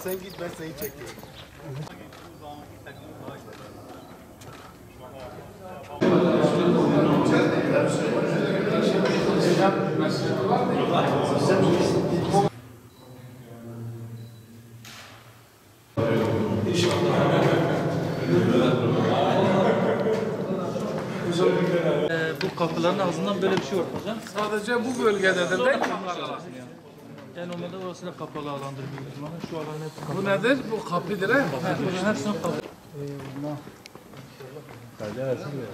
Sen git ben seni çekeyim. Bu kapıların ağzından böyle bir şey örteceğim. Sadece bu bölgededir değil mi? Yani normalde orası da kapalı alandır büyük ihtimalle. Şu alan hep kapalı. Bu nedir? Bu kapıdır he? Bunların hepsini kapalı.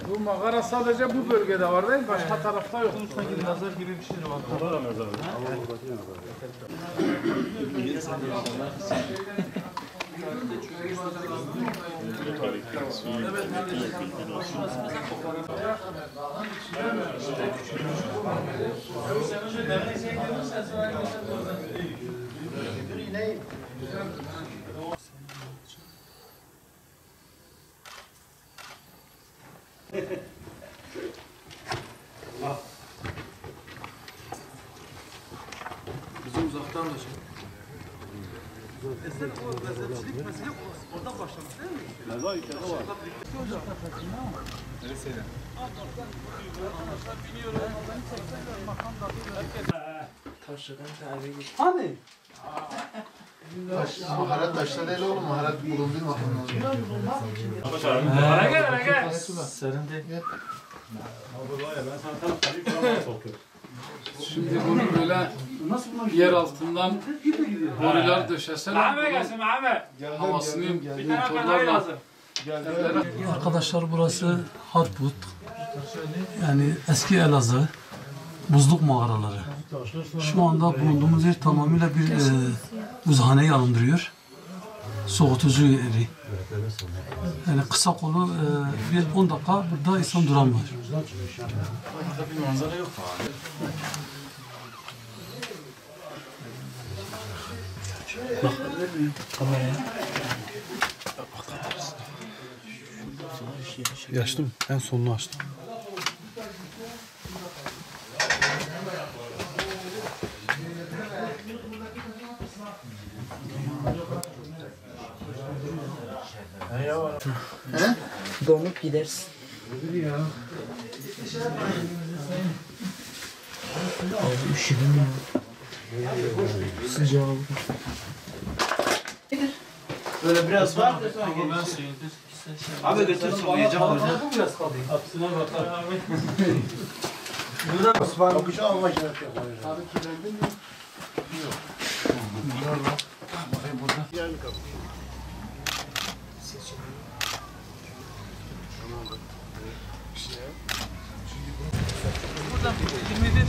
Bu mağara sadece bu bölgede var değil mi? Başka tarafta yok. Sanki bir nazar gibi bir şey var. Var mezar. Bizi uzaktan da şey. Mezarçılık mesele oradan başlamış değil mi? Mezar içeride var. Neresi? Hani? Maharet taşlarıyla oğlum, maharet bulunduğu makamda. Gel. Serin değil. Şimdi bunu böyle yer altından borular döşeseler havasını motorlarla. Arkadaşlar burası Harput. Yani eski Elazığ buzluk mağaraları. Şu anda bulunduğumuz yer tamamıyla bir buzhaneyi andırıyor. Soğutucu yeri. Yani kısa kolu bir 10 dakika burada insan duramıyor. Burada bir manzara yok abi. Bak kameraya. Açtım. En sonunu açtım. Donup gidersin. Abi üşüdüm ya. Sıcağı oldu. Böyle biraz var. Ama ben suyundur. Abi götürsün uyuyacağım orada. Hapsine bakar. Osman. Bakacağım ama şey yapıyor. Yok. Burada. Yani kapı. Buradan 27 şey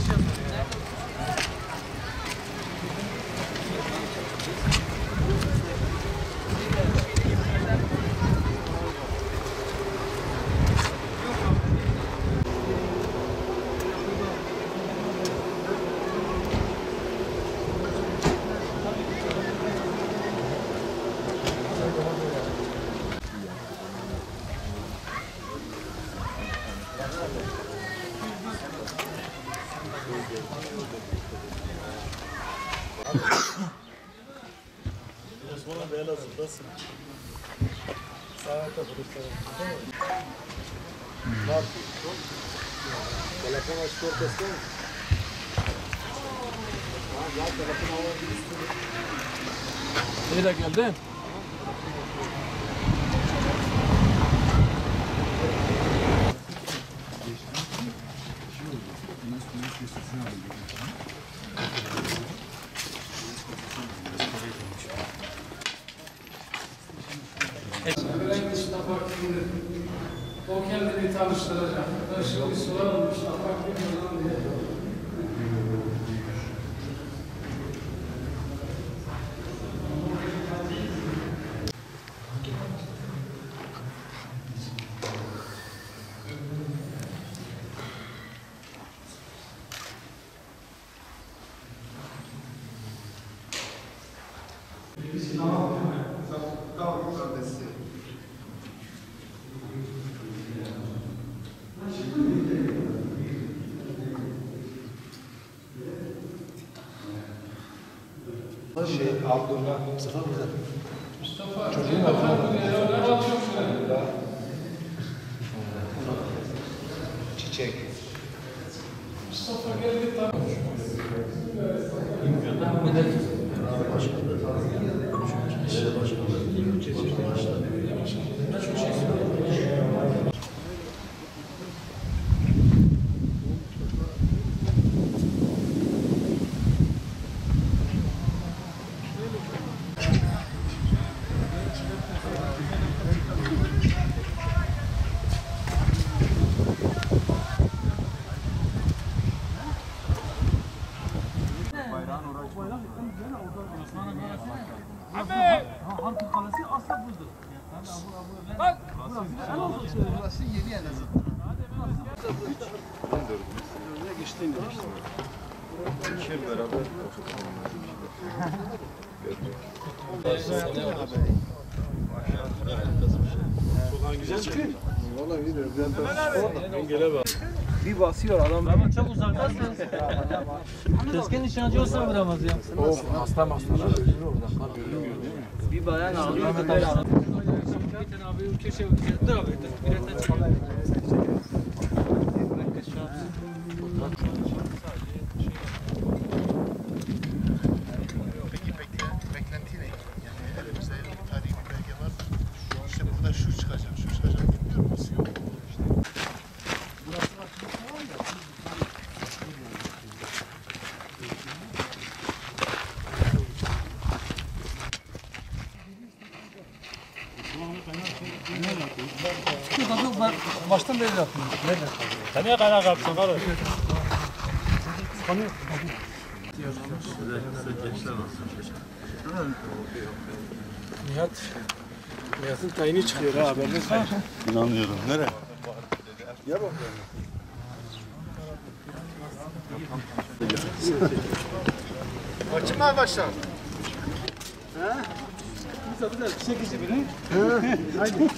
Osman'a da Elazığ'dasın. Saate burası. Ne yapıyorsun? Telefon açık ortasında mı? Ya telefon havaya bir üstüne. Nereye geldin? O kendini tanıştıracak. Şimdi bir soralım. Şafak bir yılan diye. Harput Kalesi asla budur. Burası yeni en azından. Güzel çıkıyor. Vallahi gidiyor. Bir basıyor adam. Ama çok uzaktasın. Keskin nişancı olsa vuramaz ya. Bir bayan aldı. Bir tane abi köşe dur abi. Bir tane Peki beklenti ne? Yani elimizde tarihi bir belge var. İşte burada şu çıkacak, şu çıkacak bilmiyor musun? Yok. Baştan beri yaptım. Tanıya kadar kapsın kardeş. Nihat'ın tayini çıkıyor ha haberiniz var. İnanıyorum. Nereye? Açmaya başlar. Güzel güzel. Çekici biri. Haydi.